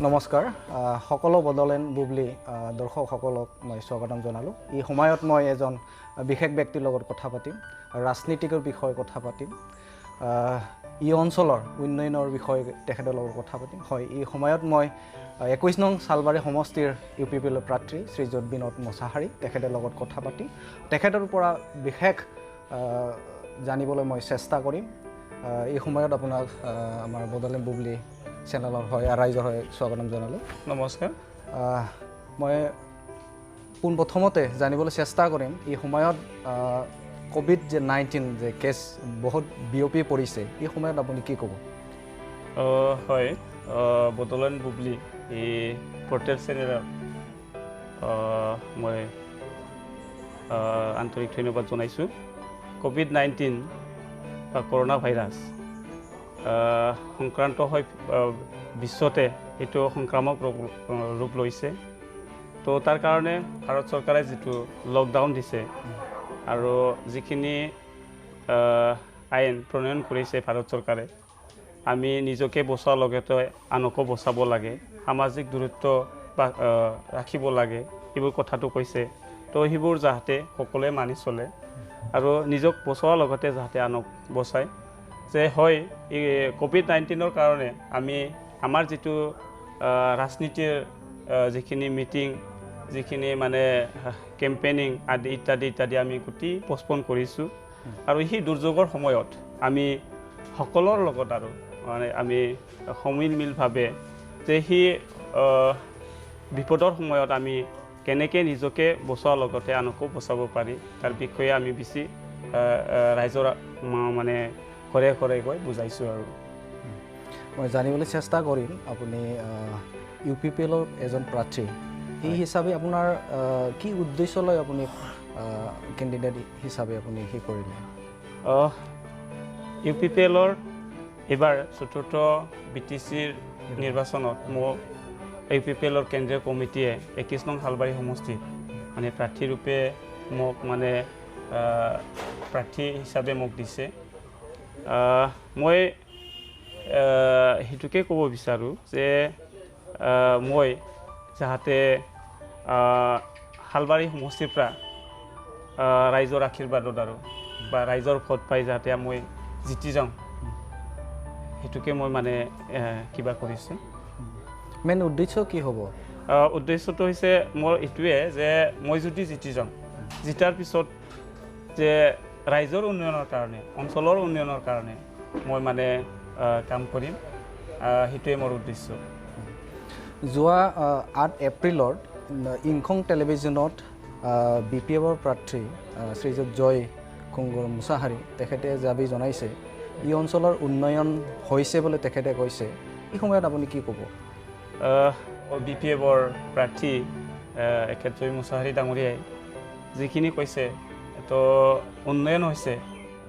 নমস্কাৰ সকলো বদলেন বুবলি দৰ্শকসকলক মই স্বাগতম জনালোঁ। এই সময়ত মই এজন বিশেষ ব্যক্তিৰ লগত কথা পাতিম, ৰাজনীতিকৰ বিষয়ে কথা পাতিম, এই অঞ্চলৰ উন্নয়নৰ বিষয়ে তেখেতৰ লগত কথা পাতিম। হয়, এই সময়ত মই 21 নং চালবাৰী সমষ্টিৰ UPPL প্ৰাৰ্থী শ্ৰীযুত বিনোদ মুছাহাৰী তেখেতৰ লগত কথা পাতিম। তেখেতৰ পৰা বিশেষ জানিবলৈ মই চেষ্টা কৰিম। এই সময়ত আপোনাক আমাৰ বদলেন বুবলি চেনেলৰ হয় ৰাইজৰ হয় স্বাগতম জনালোঁ। নমস্কাৰ। মই পোনপ্ৰথমতে জানিবলৈ চেষ্টা কৰিম এই সময়ত COVID-19 যে কেছ বহুত বিয়পি পৰিছে, এই সময়ত আপুনি কি ক'ব? হয়, বদলেন বুবলি এই পৰ্টেল চেনেলত মই আন্তৰিক ধন্যবাদ জনাইছোঁ। COVID-19 বা কৰোণা ভাইৰাছ সংক্ৰান্ত হৈ বিশ্বতে এইটো সংক্ৰামক ৰূপ লৈছে। তো তাৰ কাৰণে ভাৰত চৰকাৰে যিটো লকডাউন দিছে আৰু যিখিনি আইন প্ৰণয়ন কৰিছে ভাৰত চৰকাৰে, আমি নিজকে বচোৱাৰ লগতে আনকো বচাব লাগে, সামাজিক দূৰত্ব ৰাখিব লাগে, এইবোৰ কথাটো কৈছে। তো সেইবোৰ যাতে সকলোৱে মানি চলে আৰু নিজক বচোৱাৰ লগতে যাতে আনক বচায়। যে হয়, এই COVID-19ৰ কাৰণে আমি আমাৰ যিটো ৰাজনীতিৰ যিখিনি মিটিং, যিখিনি মানে কেম্পেইনিং আদি ইত্যাদি আমি গোটেই পষ্টপন কৰিছোঁ। আৰু সেই দুৰ্যোগৰ সময়ত আমি সকলোৰ লগত আৰু মানে আমি সমিলমিলভাৱে যে সেই বিপদৰ সময়ত আমি কেনেকৈ নিজকে বচোৱাৰ লগতে আনকো বচাব পাৰি তাৰ বিষয়ে আমি বেছি ৰাইজৰ মানে ঘৰে ঘৰে গৈ বুজাইছোঁ। আৰু মই জানিবলৈ চেষ্টা কৰিম, আপুনি UPPL এজন প্ৰাৰ্থী, এই হিচাপে আপোনাৰ কি উদ্দেশ্য লৈ আপুনি কেণ্ডিডেট হিচাপে আপুনি কি কৰিলে? UPPLৰ এইবাৰ ৪ৰ্থ BTCৰ নিৰ্বাচনত মোক UPPLৰ কেন্দ্ৰীয় কমিটিয়ে 21 নং শালবাৰী সমষ্টি মানে প্ৰাৰ্থীৰূপে মোক মানে প্ৰাৰ্থী হিচাপে মোক দিছে। মই সেইটোকে ক'ব বিচাৰোঁ যে মই যাতে শালবাৰী সমষ্টিৰ পৰা ৰাইজৰ আশীৰ্বাদত আৰু বা ৰাইজৰ ভোট পাই যাতে মই জিতি যাওঁ, সেইটোকে মই মানে কিবা কৰিছোঁ। মেইন উদ্দেশ্য কি হ'ব? উদ্দেশ্যটো হৈছে মোৰ এইটোৱে যে মই যদি জিতি যাওঁ, জিতাৰ পিছত যে ৰাইজৰ উন্নয়নৰ কাৰণে, অঞ্চলৰ উন্নয়নৰ কাৰণে মই মানে কাম কৰিম, সেইটোৱে মোৰ উদ্দেশ্য। যোৱা 8 এপ্ৰিলত ইংখং টেলিভিশ্যনত BPFৰ প্ৰাৰ্থী শ্ৰীযুত জয় কুংগুৰ মুছাহাৰী তেখেতে দাবী জনাইছে এই অঞ্চলৰ উন্নয়ন হৈছে বুলি তেখেতে কৈছে, এই সময়ত আপুনি কি ক'ব? BPFৰ প্ৰাৰ্থী এখেত জয় মুছাহাৰী ডাঙৰীয়াই যিখিনি কৈছে তো উন্নয়ন হৈছে।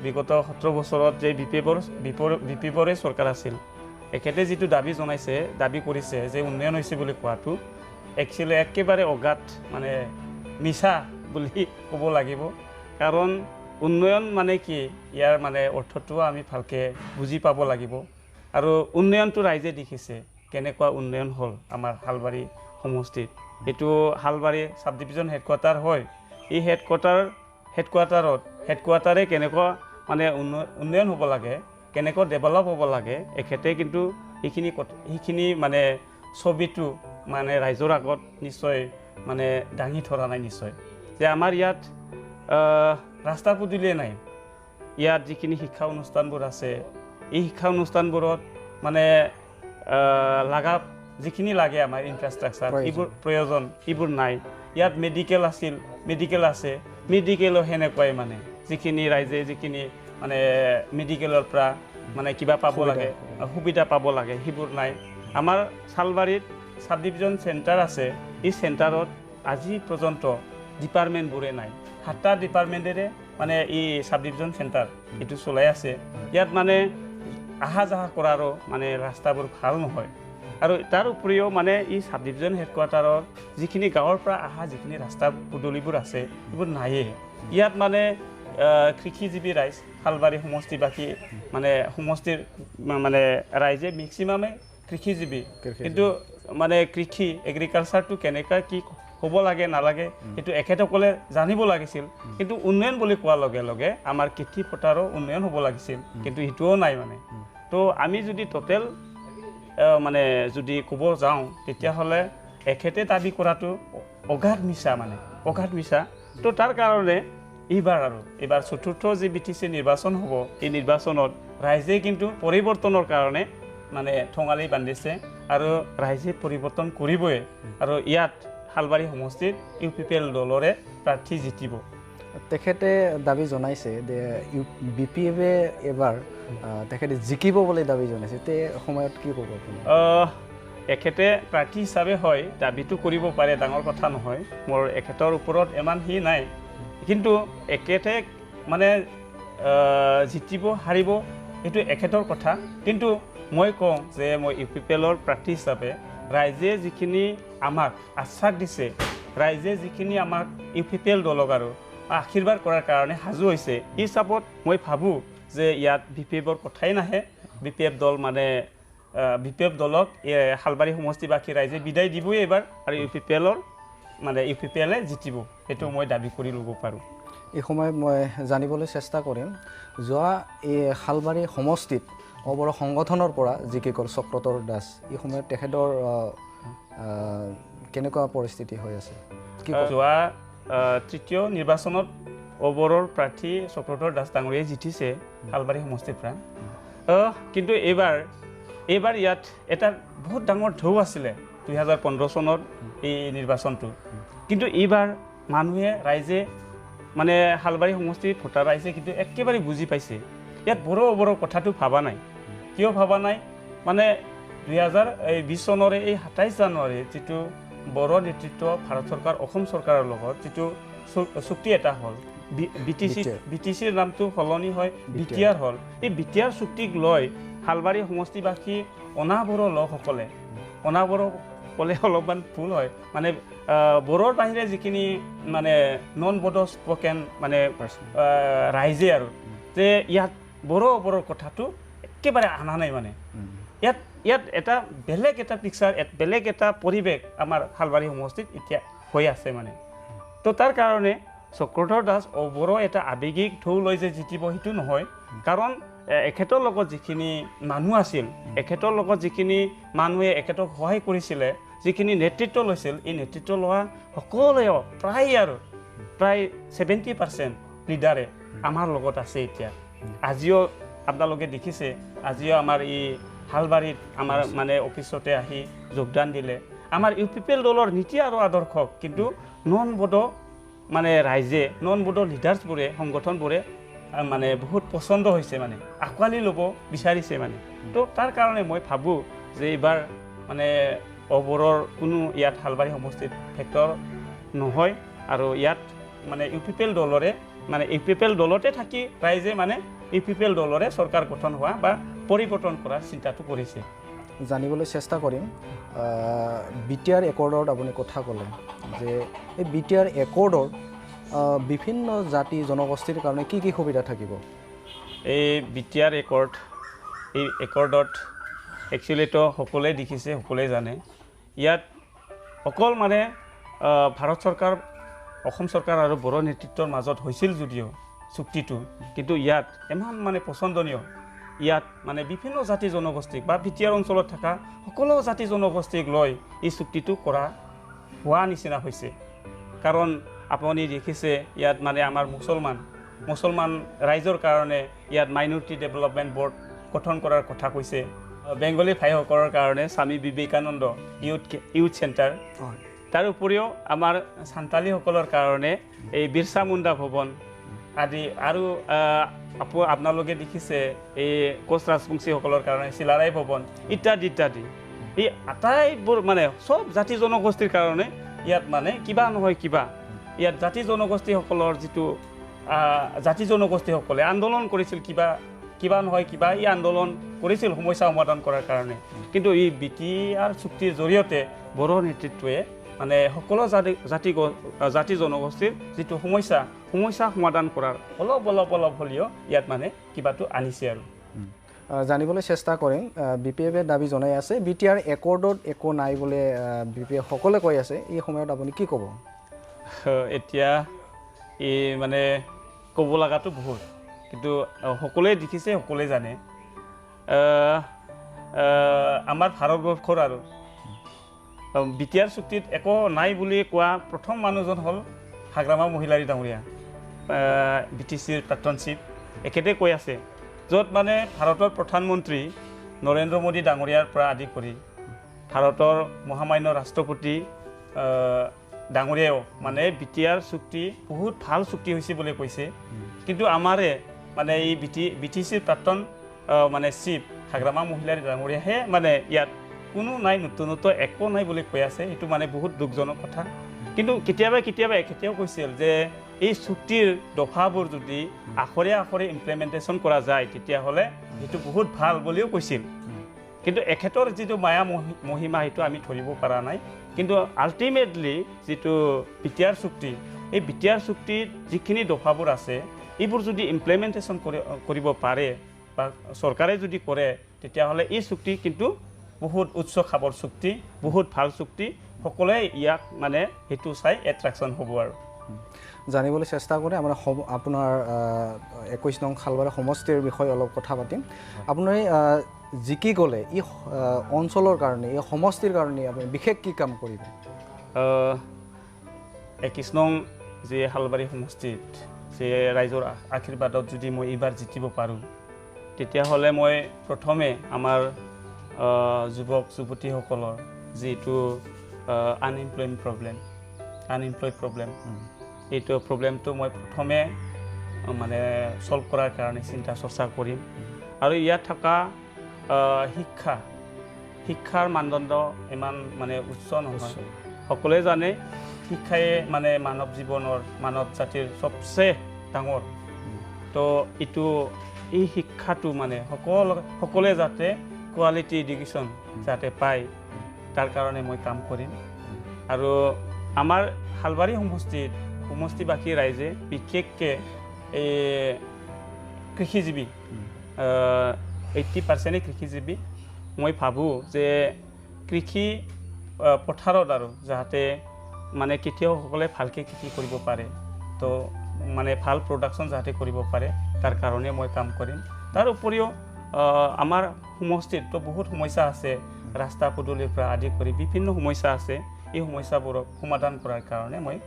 বিগত 17 বছৰত যে BPFৰে চৰকাৰ আছিল, এখেতে যিটো দাবী জনাইছে, দাবী কৰিছে যে উন্নয়ন হৈছে বুলি কোৱাটো একচুৱেলি একেবাৰে অগাধ মানে মিছা বুলি ক'ব লাগিব। কাৰণ উন্নয়ন মানে কি, ইয়াৰ মানে অৰ্থটো আমি ভালকৈ বুজি পাব লাগিব। আৰু উন্নয়নটো ৰাইজে দেখিছে কেনেকুৱা উন্নয়ন হ'ল আমাৰ শালবাৰী সমষ্টিত। এইটো শালবাৰী চাব ডিভিজন হেডকোৱাৰ্টাৰ হয়। এই হেডকোৱাৰ্টাৰে কেনেকুৱা মানে উন্নয়ন হ'ব লাগে, কেনেকুৱা ডেভেলপ হ'ব লাগে, এখেতে কিন্তু সেইখিনি মানে ছবিটো মানে ৰাইজৰ আগত নিশ্চয় মানে দাঙি ধৰা নাই নিশ্চয়। যে আমাৰ ইয়াত ৰাস্তা পদূলিয়ে নাই, ইয়াত যিখিনি শিক্ষা অনুষ্ঠানবোৰ আছে, এই শিক্ষা অনুষ্ঠানবোৰত মানে যিখিনি লাগে আমাৰ ইনফ্ৰাষ্ট্ৰাকচাৰ, এইবোৰ প্ৰয়োজন, এইবোৰ নাই। ইয়াত মেডিকেল আছে, মেডিকেলো সেনেকুৱাই মানে যিখিনি ৰাইজে যিখিনি মানে মেডিকেলৰ পৰা মানে কিবা পাব লাগে, সুবিধা পাব লাগে, সেইবোৰ নাই। আমাৰ শালবাৰীত চাব ডিভিজন চেণ্টাৰ আছে, এই চেণ্টাৰত আজি পৰ্যন্ত ডিপাৰ্টমেণ্টবোৰে নাই। 7টা ডিপাৰ্টমেণ্টেৰে মানে এই চাব ডিভিজন চেণ্টাৰ এইটো চলাই আছে। ইয়াত মানে আহা যাহা কৰাৰো মানে ৰাস্তাবোৰ ভাল নহয়। আৰু তাৰ উপৰিও মানে এই চাব ডিভিজন হেডকোৱাৰ্টাৰৰ যিখিনি গাঁৱৰ পৰা অহা যিখিনি ৰাস্তা পদূলিবোৰ আছে, এইবোৰ নায়েই। ইয়াত মানে কৃষিজীৱী ৰাইজ শালবাৰী সমষ্টিবাসী মানে সমষ্টিৰ মানে ৰাইজে মেক্সিমামে কৃষিজীৱী, কিন্তু মানে কৃষি এগ্ৰিকালচাৰটো কেনেকৈ কি হ'ব লাগে নালাগে সেইটো এখেতসকলে জানিব লাগিছিল কিন্তু উন্নয়ন বুলি কোৱাৰ লগে লগে আমাৰ কৃষি পথাৰৰ উন্নয়ন হ'ব লাগিছিল কিন্তু সেইটোও নাই মানে তো আমি যদি টোটেল মানে যদি ক'ব যাওঁ তেতিয়াহ'লে এখেতে দাবী কৰাটো অগাধ মিছা মানে অগাধ মিছা তো তাৰ কাৰণে এইবাৰ চতুৰ্থ যি BTC নিৰ্বাচন হ'ব এই নিৰ্বাচনত ৰাইজে কিন্তু পৰিৱৰ্তনৰ কাৰণে মানে ঠঙালি বান্ধিছে আৰু ৰাইজে পৰিৱৰ্তন কৰিবই আৰু ইয়াত হালবাৰী সমষ্টিত UPPL দলৰে প্ৰাৰ্থী জিতিব তেখেতে দাবী জনাইছে যে BPF এবাৰ তেখেতে জিকিব বুলি দাবী জনাইছে তে সময়ত কি ক'ব আপুনি এখেতে প্ৰাৰ্থী হিচাপে হয় দাবীটো কৰিব পাৰে ডাঙৰ কথা নহয় মোৰ এখেতৰ ওপৰত ইমান হি নাই কিন্তু এখেতে মানে জিতিব হাৰিব এইটো এখেতৰ কথা কিন্তু মই কওঁ যে মই UPPLৰ প্ৰাৰ্থী হিচাপে ৰাইজে যিখিনি আমাক আশ্বাস দিছে ৰাইজে যিখিনি আমাক UPPL দলক আৰু আশীৰ্বাদ কৰাৰ কাৰণে সাজু হৈছে এই হিচাপত মই ভাবোঁ যে ইয়াত BPFৰ কথাই নাহে BPF দল মানে BPF দলক হালবাৰী সমষ্টিবাসী ৰাইজে বিদায় দিবই এবাৰ আৰু UPPLে জিতিব সেইটো মই দাবী কৰি ল'ব পাৰোঁ এই সময়ত মই জানিবলৈ চেষ্টা কৰিম যোৱা এই হালবাৰী সমষ্টিত অবৰ সংগঠনৰ পৰা যিকি গ'ল চক্ৰধৰ দাস এই সময়ত তেখেতৰ কেনেকুৱা পৰিস্থিতি হৈ আছে যোৱা তৃতীয় নিৰ্বাচনত অবৰৰ প্ৰাৰ্থী চক্ৰধৰ দাস ডাঙৰীয়াই জিতিছে হালবাৰী সমষ্টিৰ পৰা কিন্তু এইবাৰ ইয়াত এটা বহুত ডাঙৰ ঢৌ আছিলে 2015 চনত এই নিৰ্বাচনটো কিন্তু এইবাৰ মানুহে ৰাইজে মানে হালবাৰী সমষ্টিৰ ভোটাৰ ৰাইজে কিন্তু একেবাৰে বুজি পাইছে ইয়াত বড়োৰ কথাটো ভাবা নাই কিয় ভাবা নাই মানে 2020 চনৰে এই 27 জানুৱাৰী যিটো বড়ো নেতৃত্ব ভাৰত চৰকাৰ অসম চৰকাৰৰ লগত যিটো চুক্তি এটা হ'ল BTCৰ নামটো সলনি হয় BTR হ'ল এই BTR চুক্তিক লৈ হালবাৰী সমষ্টিবাসী অনাবড়ো লোকসকলে অনাবড়ো ক'লে অলপমান ভুল হয় মানে বড়োৰ বাহিৰে যিখিনি মানে নন বড়ো স্পকেন মানে ৰাইজে আৰু যে ইয়াত বড়োৰ কথাটো একেবাৰে আনা নাই মানে ইয়াত এটা বেলেগ এটা পিকচাৰ বেলেগ এটা পৰিৱেশ আমাৰ হালবাৰী সমষ্টিত এতিয়া হৈ আছে মানে তো তাৰ কাৰণে চক্ৰধৰ দাস অবৰো এটা আৱেগিক ঢৌ লৈ যে জিতিব সেইটো নহয় কাৰণ এখেতৰ লগত যিখিনি মানুহ আছিল এখেতৰ লগত যিখিনি মানুহে এখেতক সহায় কৰিছিলে যিখিনি নেতৃত্ব লৈছিল এই নেতৃত্ব লোৱা সকলোৱে প্ৰায় 70% লিডাৰে আমাৰ লগত আছে এতিয়া আজিও আপোনালোকে দেখিছে আজিও আমাৰ এই হালবাৰীত আমাৰ মানে অফিচতে আহি যোগদান দিলে আমাৰ UPPL দলৰ নীতি আৰু আদৰ্শক কিন্তু নন বড়ো মানে ৰাইজে নন বড়ো লিডাৰ্ছবোৰে সংগঠনবোৰে মানে বহুত পচন্দ হৈছে মানে আঁকোৱালি ল'ব বিচাৰিছে মানে তো তাৰ কাৰণে মই ভাবোঁ যে এইবাৰ মানে অবৰৰ কোনো ইয়াত হালবাৰী সমষ্টিত ফেক্টৰ নহয় আৰু ইয়াত মানে UPPL দলৰে মানে UPPL দলতে থাকি ৰাইজে মানে UPPL দলৰে চৰকাৰ গঠন হোৱা বা পৰিৱৰ্তন কৰাৰ চিন্তাটো কৰিছে জানিবলৈ চেষ্টা কৰিম BTR একৰ্ডত আপুনি কথা ক'লে যে এই BTR একৰ্ডৰ বিভিন্ন জাতি জনগোষ্ঠীৰ কাৰণে কি কি সুবিধা থাকিব এই BTR এই একৰ্ডত একচুৱেলিতো সকলোৱে দেখিছে সকলোৱে জানে ইয়াত অকল মানে ভাৰত চৰকাৰ অসম চৰকাৰ আৰু বড়ো নেতৃত্বৰ মাজত হৈছিল যদিও চুক্তিটো কিন্তু ইয়াত ইমান মানে পচন্দনীয় ইয়াত মানে বিভিন্ন জাতি জনগোষ্ঠীক বা BTR অঞ্চলত থকা সকলো জাতি জনগোষ্ঠীক লৈ এই চুক্তিটো কৰা হোৱা নিচিনা হৈছে কাৰণ আপুনি দেখিছে ইয়াত মানে আমাৰ মুছলমান ৰাইজৰ কাৰণে ইয়াত মাইনৰিটি ডেভেলপমেণ্ট বৰ্ড গঠন কৰাৰ কথা কৈছে বেংগলী ভাইসকলৰ কাৰণে স্বামী বিবেকানন্দ ইউথ চেণ্টাৰ তাৰ উপৰিও আমাৰ সান্তালীসকলৰ কাৰণে এই বিৰছা মুণ্ডা ভৱন আদি আৰু আপোনালোকে দেখিছে এই কোচ ৰাজবংশীসকলৰ কাৰণে চিলাৰাই ভৱন ইত্যাদি এই আটাইবোৰ মানে সব জাতি জনগোষ্ঠীৰ কাৰণে ইয়াত মানে কিবা নহয় কিবা ইয়াত জাতি জনগোষ্ঠীসকলৰ যিটো জাতি জনগোষ্ঠীসকলে আন্দোলন কৰিছিল কিবা নহয় কিবা এই আন্দোলন কৰিছিল সমস্যা সমাধান কৰাৰ কাৰণে কিন্তু এই BTR চুক্তিৰ জৰিয়তে বড়ো নেতৃত্বই মানে সকলো জাতি জনগোষ্ঠীৰ যিটো সমস্যা সমাধান কৰাৰ অলপ হ'লেও ইয়াত মানে কিবাটো আনিছে আৰু জানিবলৈ চেষ্টা কৰিম BPF-এ দাবী জনাই আছে BTR একৰ্ডত একো নাই বুলি BPF সকলোৱে কৈ আছে এই সময়ত আপুনি কি ক'ব এতিয়া এই মানে ক'ব লগাটো বহুত কিন্তু সকলোৱে দেখিছে সকলোৱে জানে আমাৰ ভাৰতবৰ্ষৰ আৰু BTR চুক্তিত একো নাই বুলি কোৱা প্ৰথম মানুহজন হ'ল হাগ্ৰামা মহিলাৰী ডাঙৰীয়া BTCৰ প্ৰাক্তন চিফ একেতে কৈ আছে য'ত মানে ভাৰতৰ প্ৰধানমন্ত্ৰী নৰেন্দ্ৰ মোদী ডাঙৰীয়াৰ পৰা আদি কৰি ভাৰতৰ মহামান্য ৰাষ্ট্ৰপতি ডাঙৰীয়াও মানে BTR চুক্তি বহুত ভাল চুক্তি হৈছে বুলি কৈছে কিন্তু আমাৰে মানে এই BTCৰ প্ৰাক্তন মানে চিফ হাগ্ৰামা মহিলাৰী ডাঙৰীয়াহে মানে ইয়াত কোনো নাই নতুনত্ব একো নাই বুলি কৈ আছে এইটো মানে বহুত দুখজনক কথা কিন্তু কেতিয়াবা এখেতেও কৈছিল যে এই চুক্তিৰ দফাবোৰ যদি আখৰে আখৰে ইমপ্লিমেণ্টেশ্যন কৰা যায় তেতিয়াহ'লে সেইটো বহুত ভাল বুলিও কৈছিল কিন্তু এখেতৰ যিটো মায়া মহিমা সেইটো আমি ধৰিব পৰা নাই কিন্তু আল্টিমেটলি যিটো BTR চুক্তি এই BTR চুক্তিত যিখিনি দফাবোৰ আছে এইবোৰ যদি ইমপ্লিমেণ্টেশ্যন কৰিব পাৰে বা চৰকাৰে যদি কৰে তেতিয়াহ'লে এই চুক্তি কিন্তু বহুত উচ্চ খাবৰ চুক্তি বহুত ভাল চুক্তি সকলোৱে ইয়াক মানে সেইটো চাই এট্ৰাকশ্যন হ'ব আৰু জানিবলৈ চেষ্টা কৰে আমাৰ আপোনাৰ 21 নং খালবাৰী সমষ্টিৰ বিষয়ে অলপ কথা পাতিম আপোনাৰ জিকি গ'লে এই অঞ্চলৰ কাৰণে এই সমষ্টিৰ কাৰণে আপুনি বিশেষ কি কাম কৰিব 21 নং যে খালবাৰী সমষ্টিত যে ৰাইজৰ আশীৰ্বাদত যদি মই এইবাৰ জিকিব পাৰোঁ তেতিয়াহ'লে মই প্ৰথমে আমাৰ যুৱক যুৱতীসকলৰ যিটো আনএমপ্লয়ড প্ৰব্লেম এইটো প্ৰব্লেমটো মই প্ৰথমে মানে সলভ কৰাৰ কাৰণে চিন্তা চৰ্চা কৰিম আৰু ইয়াত থকা শিক্ষাৰ মানদণ্ড ইমান মানে উচ্চ নহয় সকলোৱে জানে শিক্ষাই মানে মানৱ জীৱনৰ মানৱ জাতিৰ সবচে ডাঙৰ তো এইটো এই শিক্ষাটো মানে সকলোৱে যাতে কোৱালিটি এডুকেশ্যন যাতে পায় তাৰ কাৰণে মই কাম কৰিম আৰু আমাৰ খালবাৰী সমষ্টিবাসী ৰাইজে বিশেষকৈ এই কৃষিজীৱী 80% কৃষিজীৱী মই ভাবোঁ যে কৃষি পথাৰত আৰু যাতে মানে খেতিয়কসকলে ভালকৈ খেতি কৰিব পাৰে তো মানে ভাল প্ৰডাকশ্যন যাতে কৰিব পাৰে তাৰ কাৰণে মই কাম কৰিম তাৰ উপৰিও আমাৰ সমষ্টিত বহুত সমস্যা আছে ৰাস্তা পদূলিৰ পৰা আদি কৰি বিভিন্ন সমস্যা আছে এই সমস্যাবোৰক সমাধান কৰাৰ কাৰণে মই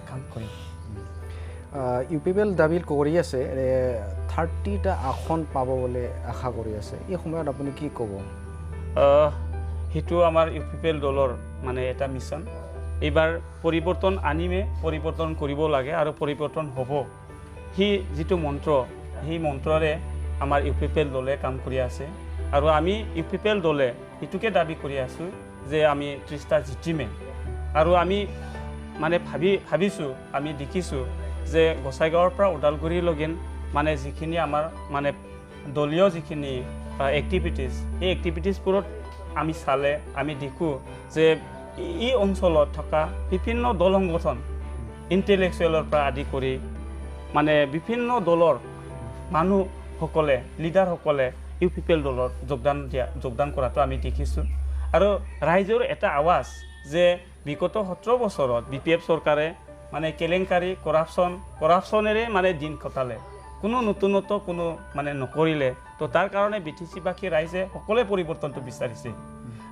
কাম কৰিম UPPL দাবী কৰি আছে 30টা আসন পাব বুলি আশা কৰি আছে এই সময়ত আপুনি কি ক'ব সেইটো আমাৰ UPPL দলৰ মানে এটা মিছন এইবাৰ পৰিৱৰ্তন আনিমে পৰিৱৰ্তন কৰিব লাগে আৰু পৰিৱৰ্তন হ'ব যিটো মন্ত্ৰ সেই মন্ত্ৰৰে আমাৰ UPPL দলে কাম কৰি আছে আৰু আমি UPPL দলে এইটোকে দাবী কৰি আছোঁ যে আমি 30টা জিতিমে আৰু আমি মানে ভাবিছোঁ আমি দেখিছোঁ যে গোসাইগাঁৱৰ পৰা ওদালগুৰিলৈকে মানে যিখিনি আমাৰ মানে দলীয় যিখিনি এক্টিভিটিছ এই এক্টিভিটিছবোৰত আমি চালে আমি দেখোঁ যে এই অঞ্চলত থকা বিভিন্ন দল সংগঠন ইণ্টেলেকচুৱেলৰ পৰা আদি কৰি মানে বিভিন্ন দলৰ মানুহসকলে লিডাৰসকলে UPPL দলত যোগদান কৰাটো আমি দেখিছোঁ আৰু ৰাইজৰ এটা আৱাজ যে বিগত 17 বছৰত BPF চৰকাৰে মানে কেলেংকাৰী কৰাপশ্যনেৰে মানে দিন কটালে কোনো নতুনত্ব কোনো মানে নকৰিলে তো তাৰ কাৰণে BTC-বাসী ৰাইজে সকলোৱে পৰিৱৰ্তনটো বিচাৰিছে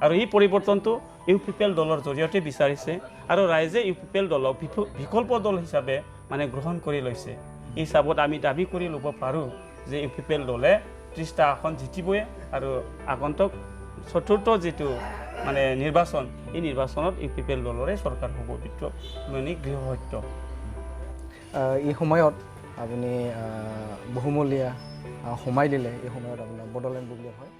আৰু এই পৰিৱৰ্তনটো UPPL দলৰ জৰিয়তে বিচাৰিছে আৰু ৰাইজে UPPL দলক বিকল্প দল হিচাপে মানে গ্ৰহণ কৰি লৈছে এই হিচাপত আমি দাবী কৰি ল'ব পাৰোঁ যে UPPL দলে 30টা আসন জিকিবই আৰু আগন্তুক চতুৰ্থ যিটো মানে নিৰ্বাচন এই নিৰ্বাচনত UPPL দলৰে চৰকাৰ হ'ব এইটো মানে গৃহ সত্য এই সময়ত আপুনি বহুমূলীয়া সময় দিলে এই সময়ত আপোনাৰ বড়োলেণ্ড বুবলিয়াৰ হয়